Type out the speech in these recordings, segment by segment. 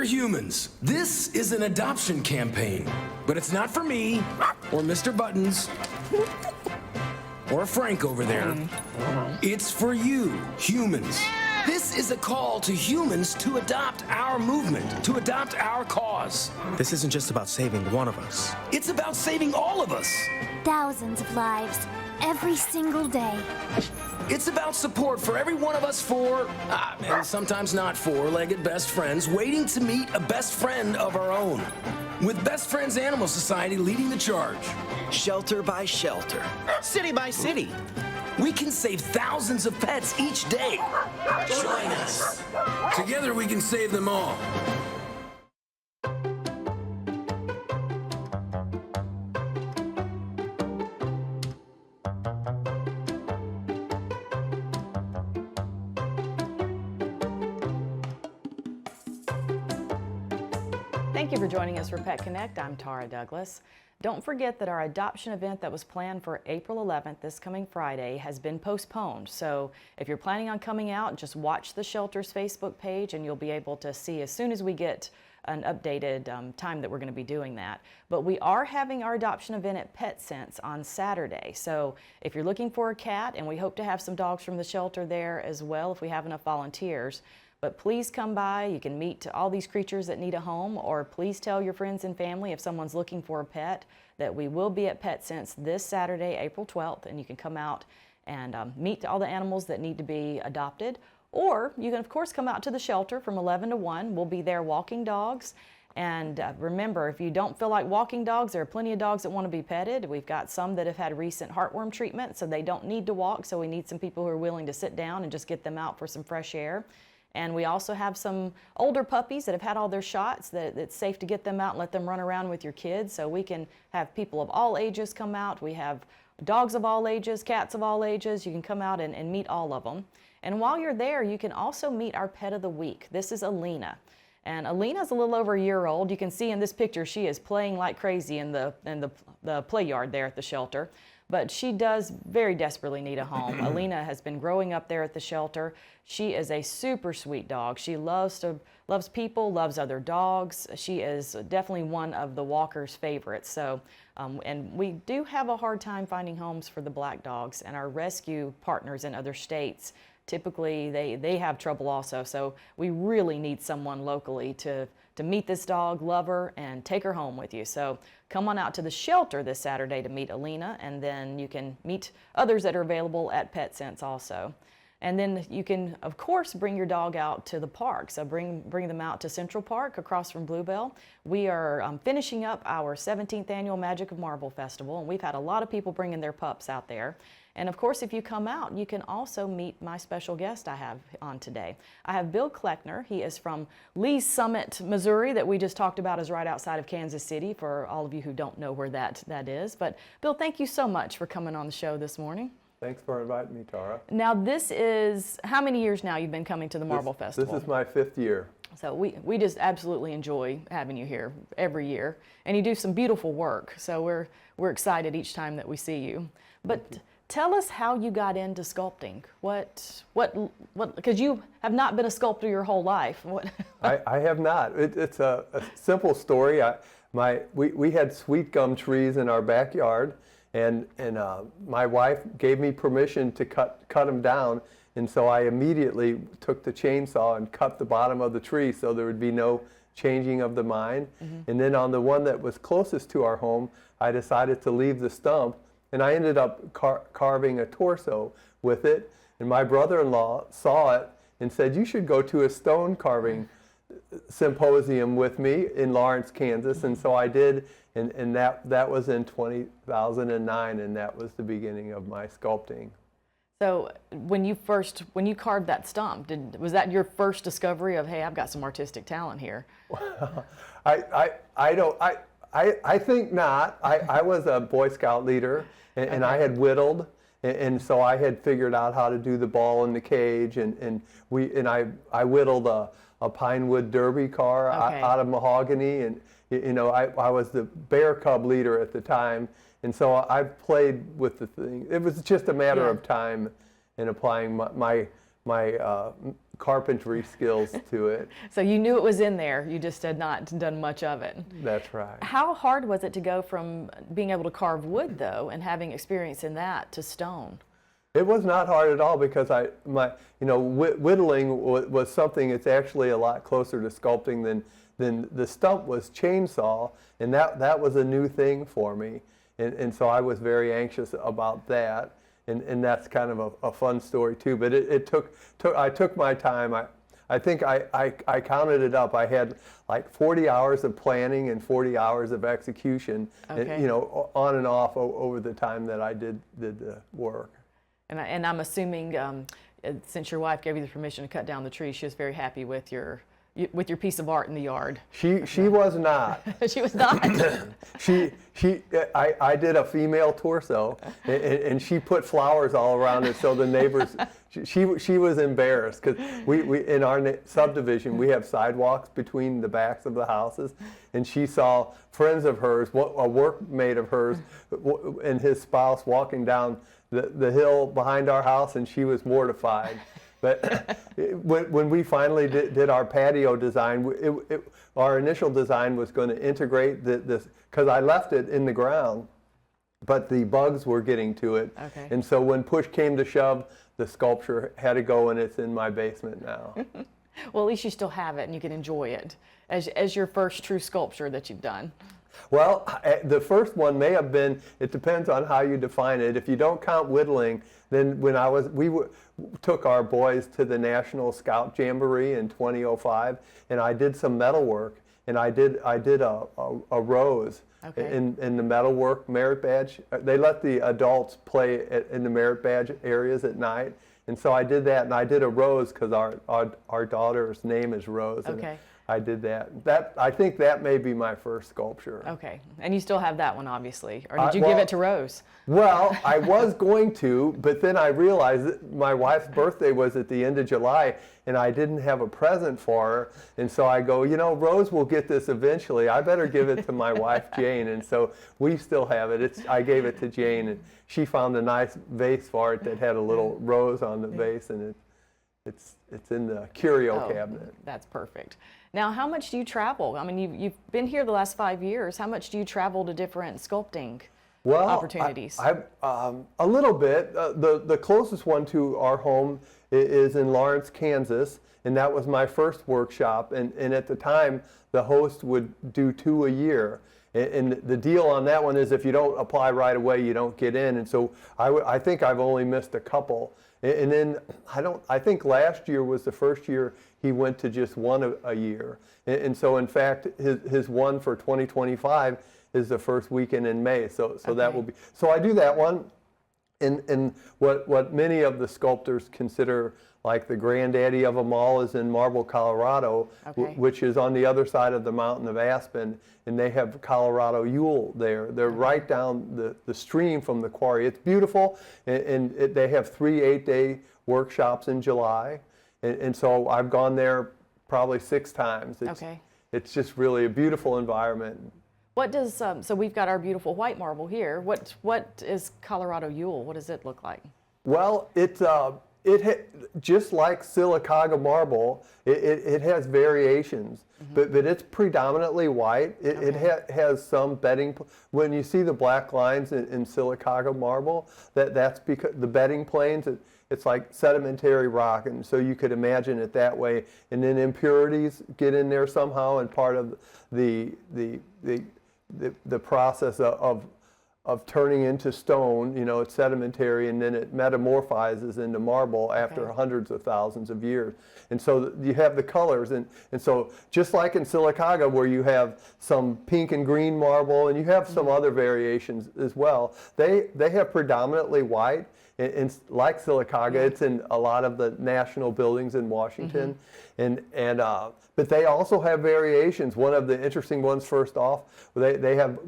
humans, this is an adoption campaign, but it's not for me or Mr. Buttons or Frank over there. It's for you, humans. This is a call to humans to adopt our movement, to adopt our cause. This isn't just about saving one of us. It's about saving all of us. Thousands of lives, every single day. It's about support for every one of us four, and sometimes not four-legged best friends, waiting to meet a best friend of our own. With Best Friends Animal Society leading the charge. Shelter by shelter, city by city. We can save thousands of pets each day. Join us. Together we can save them all. Thank you for joining us for Pet Connect. I'm Tara Douglas. Don't forget that our adoption event that was planned for April 11th, this coming Friday, has been postponed. So if you're planning on coming out, just watch the shelter's Facebook page and you'll be able to see as soon as we get an updated time that we're going to be doing that. But we are having our adoption event at PetSense on Saturday. So if you're looking for a cat, and we hope to have some dogs from the shelter there as well if we have enough volunteers, but please come by. You can meet all these creatures that need a home, or please tell your friends and family if someone's looking for a pet that we will be at PetSense this Saturday, April 12th, and you can come out and meet all the animals that need to be adopted. Or you can, of course, come out to the shelter from 11 to 1. We'll be there walking dogs. And remember, if you don't feel like walking dogs, there are plenty of dogs that want to be petted. We've got some that have had recent heartworm treatment, so they don't need to walk. So we need some people who are willing to sit down and just get them out for some fresh air. And we also have some older puppies that have had all their shots that it's safe to get them out and let them run around with your kids. So we can have people of all ages come out. We have dogs of all ages, cats of all ages. You can come out and meet all of them. And while you're there, you can also meet our pet of the week. This is Alina. And Alina's a little over a year old. You can see in this picture she is playing like crazy in the play yard there at the shelter. But she does very desperately need a home. Alina has been growing up there at the shelter. She is a super sweet dog. She loves people, loves other dogs. She is definitely one of the walkers' favorites. So, and we do have a hard time finding homes for the black dogs, and our rescue partners in other states, typically they have trouble also. So we really need someone locally to meet this dog, love her, and take her home with you. So come on out to the shelter this Saturday to meet Alina, and then you can meet others that are available at PetSense also. And then you can, of course, bring your dog out to the park. So bring them out to Central Park across from Bluebell. We are finishing up our 17th annual Magic of Marble Festival, and we've had a lot of people bringing their pups out there. And of course, if you come out, you can also meet my special guest I have on today. I have Bill Kleckner. He is from Lee's Summit, Missouri, that we just talked about is right outside of Kansas City, for all of you who don't know where that is. But Bill, thank you so much for coming on the show this morning. Thanks for inviting me, Tara. Now this is, how many years now you've been coming to the Marble Festival? This is my 5th year. So we just absolutely enjoy having you here every year. And you do some beautiful work. So we're excited each time that we see you. But tell us how you got into sculpting. What, because you have not been a sculptor your whole life. I have not. It's a simple story. We had sweet gum trees in our backyard, and my wife gave me permission to cut them down, and so I immediately took the chainsaw and cut the bottom of the tree so there would be no changing of the mind. Mm-hmm. And then on the one that was closest to our home, I decided to leave the stump, and I ended up carving a torso with it. And my brother-in-law saw it and said, "You should go to a stone carving symposium with me in Lawrence, Kansas." And so I did, and that was in 2009, and that was the beginning of my sculpting. So when you carved that stump, was that your first discovery of, hey, I've got some artistic talent here? I think not. I was a Boy Scout leader, and I had whittled, and so I had figured out how to do the ball in the cage, and I whittled a pine wood derby car out of mahogany, and I was the bear cub leader at the time, and so I played with the thing. It was just a matter of time and applying my carpentry skills to it. So you knew it was in there, you just had not done much of it. That's right. How hard was it to go from being able to carve wood, though, and having experience in that, to stone? It was not hard at all because whittling was something that's actually a lot closer to sculpting than the stump was chainsaw, and that was a new thing for me. And so I was very anxious about that. And that's kind of a fun story too. But I took my time. I think I counted it up. I had like 40 hours of planning and 40 hours of execution, Okay. on and off over the time that I did the work. And I'm assuming, since your wife gave you the permission to cut down the tree, she was very happy with your piece of art in the yard. She was not. She was not. I did a female torso, and she put flowers all around it so the neighbors. She was embarrassed because we in our subdivision we have sidewalks between the backs of the houses, and she saw friends of hers, a workmate of hers, and his spouse walking down the hill behind our house, and she was mortified. But when we finally did our patio design, our initial design was going to integrate this, because I left it in the ground, but the bugs were getting to it. Okay. And so when push came to shove, the sculpture had to go, and it's in my basement now. Well, at least you still have it and you can enjoy it as your first true sculpture that you've done. Well, the first one may have been, it depends on how you define it. If you don't count whittling, then when we took our boys to the National Scout Jamboree in 2005, and I did some metal work, and I did a rose. Okay. In the metalwork merit badge. They let the adults play in the merit badge areas at night, and so I did that, and I did a rose because our daughter's name is Rose. And Okay. I did that. I think that may be my first sculpture. Okay, and you still have that one, obviously, or did you give it to Rose? Well, I was going to, but then I realized that my wife's birthday was at the end of July, and I didn't have a present for her. And so I go, Rose will get this eventually. I better give it to my wife, Jane. And so we still have it. I gave it to Jane, and she found a nice vase for it that had a little rose on the vase, and it's in the curio cabinet. That's perfect. Now, how much do you travel? I mean, you've been here the last 5 years. How much do you travel to different sculpting opportunities? A little bit. The closest one to our home is in Lawrence, Kansas, and that was my first workshop. And at the time, the host would do 2 a year. And the deal on that one is if you don't apply right away, you don't get in. And so I think I've only missed a couple. And then I think last year was the first year he went to just 1 a year. And so in fact, his one for 2025 is the first weekend in May. So that will be, so I do that one. And what many of the sculptors consider like the granddaddy of them all is in Marble, Colorado, which is on the other side of the mountain of Aspen, and they have Colorado Yule there. They're right down the stream from the quarry. It's beautiful, and they have 3 8-day workshops in July, and so I've gone there probably 6 times. It's just really a beautiful environment. What does, so we've got our beautiful white marble here. What is Colorado Yule? What does it look like? Well, just like Sylacauga marble, it has variations, but it's predominantly white. It has some bedding. When you see the black lines in Sylacauga marble, that's because the bedding planes, it's like sedimentary rock, and so you could imagine it that way. And then impurities get in there somehow, and part of the process of turning into stone, it's sedimentary, and then it metamorphizes into marble after hundreds of thousands of years. And so you have the colors, and so just like in Sylacauga where you have some pink and green marble, and you have some other variations as well, they have predominantly white, and like Sylacauga, it's in a lot of the national buildings in Washington, but they also have variations. One of the interesting ones, first off, they have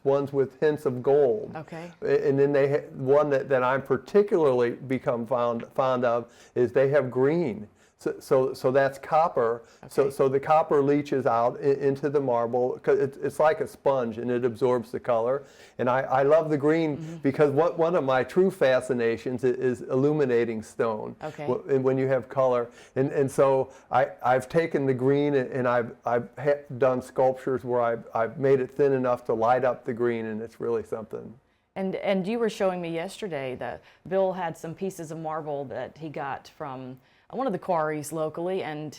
ones with hints of gold. Okay. And then one that I'm particularly become fond of is they have green. So that's copper. Okay. So the copper leaches out into the marble because it's like a sponge and it absorbs the color. And I love the green because one of my true fascinations is illuminating stone. Okay. When you have color. And so I've taken the green and I've done sculptures where I've made it thin enough to light up the green, and it's really something. And you were showing me yesterday that Bill had some pieces of marble that he got from one of the quarries locally, and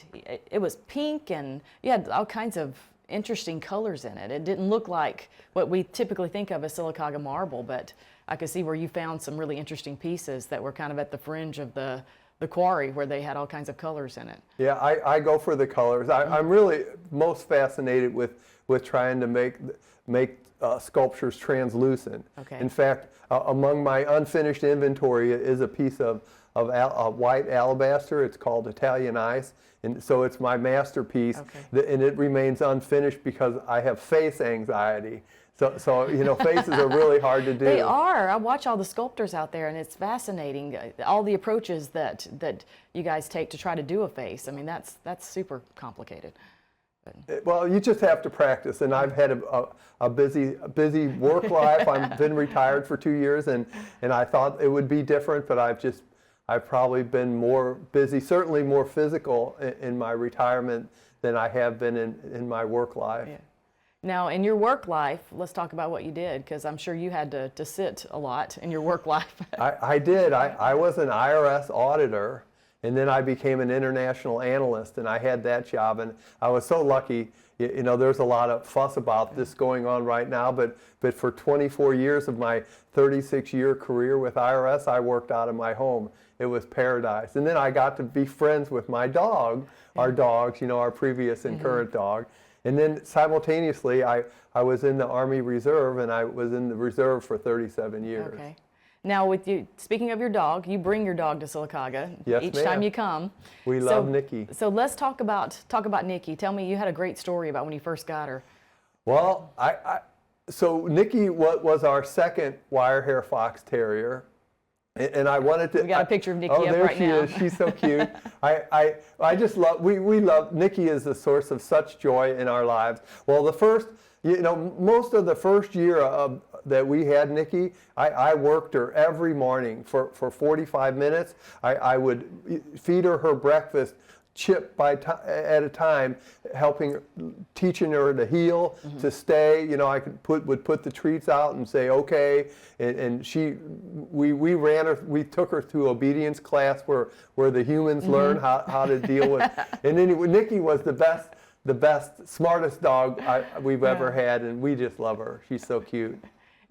it was pink, and you had all kinds of interesting colors in it. It didn't look like what we typically think of as Sylacauga marble, but I could see where you found some really interesting pieces that were kind of at the fringe of the quarry where they had all kinds of colors in it. Yeah, I go for the colors. I'm really most fascinated with trying to make sculptures translucent. Okay. In fact, among my unfinished inventory is a piece of white alabaster. It's called Italian Ice, and so it's my masterpiece. Okay. And it remains unfinished because I have face anxiety. So you know, faces are really hard to do. They are. I watch all the sculptors out there, and it's fascinating. All the approaches that you guys take to try to do a face. I mean, that's super complicated. Well, you just have to practice, and I've had a busy work life. I've been retired for 2 years, and I thought it would be different, but I've probably been more busy, certainly more physical in my retirement than I have been in my work life. Yeah. Now, in your work life, let's talk about what you did, because I'm sure you had to sit a lot in your work life. I did. I was an IRS auditor, and then I became an international analyst, and I had that job, and I was so lucky. You know, there's a lot of fuss about this going on right now, but for 24 years of my 36-year career with IRS, I worked out of my home. It was paradise. And then I got to be friends with my dog, our dogs, you know, our previous and current dog. And then simultaneously, I was in the Army Reserve, and I was in the Reserve for 37 years. Okay. Now, with you, speaking of your dog, you bring your dog to Sylacauga Yes, each ma'am. time you come. We love Nikki. So let's talk about Nikki. Tell me, you had a great story about when you first got her. Well, so Nikki was our second wire hair fox terrier, and I wanted to. We got a picture of Nikki up right she now. is. She's so cute. I just love. We love Nikki is a source of such joy in our lives. Well, most of the first year that we had Nikki, I worked her every morning for 45 minutes. I would feed her breakfast chip at a time, teaching her to heel, to stay. You know, I would put the treats out and say okay, and we took her through obedience class where the humans learn how to deal with. And then Nikki was the best, smartest dog we've ever had, and we just love her. She's so cute.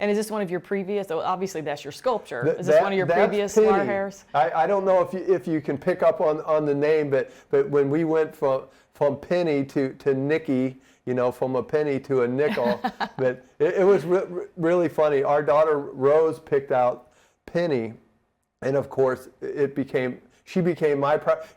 And is this one of your previous? Obviously, that's your sculpture. Is this one of your previous wire hairs? I don't know if you can pick up on the name, but when we went from penny to Nikki, you know, from a penny to a nickel, but it was really funny. Our daughter Rose picked out Penny, and of course she became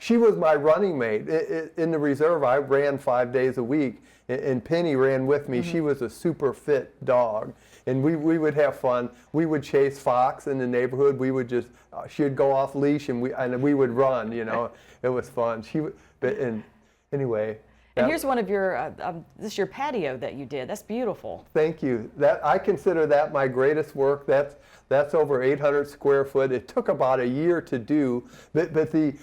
she was my running mate. In the Reserve, I ran 5 days a week, and Penny ran with me. She was a super fit dog. And we would have fun. We would chase fox in the neighborhood. We would just, she would go off leash, and we would run. You know, it was fun. Anyway. And here's one of your, this is your patio that you did. That's beautiful. Thank you. I consider that my greatest work. That's over 800 square foot. It took about a year to do, but the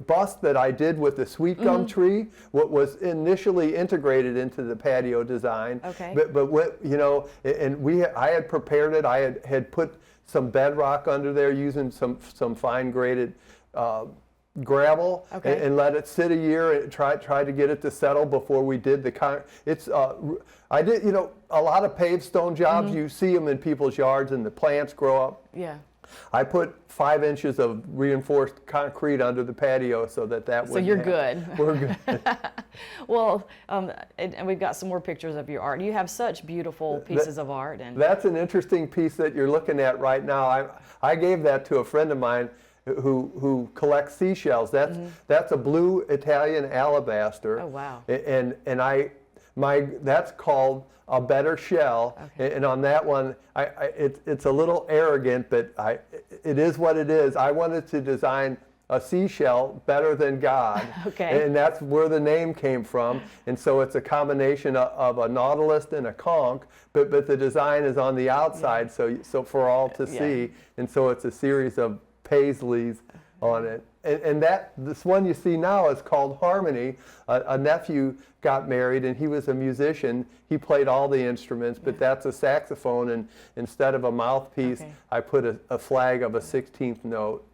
bust that I did with the sweet gum tree, what was initially integrated into the patio design. Okay. But what, you know, and I had prepared it. I had put some bedrock under there using some fine graded gravel, okay, and let it sit a year and try to get it to settle before we did I did, you know, a lot of paved stone jobs, you see them in people's yards and the plants grow up. Yeah. I put 5 inches of reinforced concrete under the patio so that would. So you're good. We're good. Well, and we've got some more pictures of your art. You have such beautiful pieces of art. And that's an interesting piece that you're looking at right now. I gave that to a friend of mine who collects seashells. That's a blue Italian alabaster. Oh wow! And that's called a better shell. Okay. And on that one, it's a little arrogant, but it is what it is. I wanted to design a seashell better than God. Okay. And that's where the name came from. And so it's a combination of a nautilus and a conch, but the design is on the outside, so for all to see. And so it's a series of paisleys on it. And this one you see now is called Harmony. A nephew got married, and he was a musician. He played all the instruments, but that's a saxophone, and instead of a mouthpiece, I put a flag of a 16th note.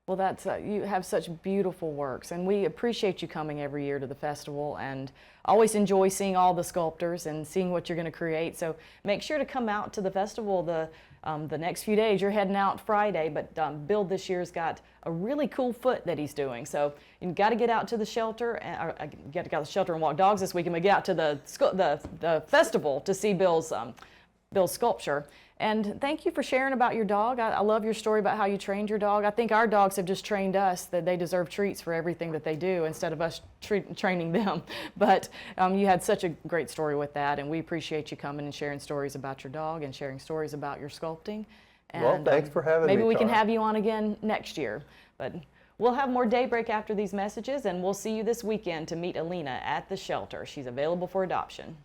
Well, that's you have such beautiful works, and we appreciate you coming every year to the festival, and always enjoy seeing all the sculptors and seeing what you're going to create. So make sure to come out to the festival the next few days. You're heading out Friday, but Bill this year's got a really cool foot that he's doing. So you've got to get out to the shelter, or get to go to the shelter and walk dogs this weekend, but get out to the festival to see Bill's sculpture. And thank you for sharing about your dog. I love your story about how you trained your dog. I think our dogs have just trained us that they deserve treats for everything that they do instead of us training them. But you had such a great story with that, and we appreciate you coming and sharing stories about your dog and sharing stories about your sculpting. And, well, thanks for having me, maybe we can Tara. have you on again next year. But we'll have more Daybreak after these messages, and we'll see you this weekend to meet Alina at the shelter. She's available for adoption.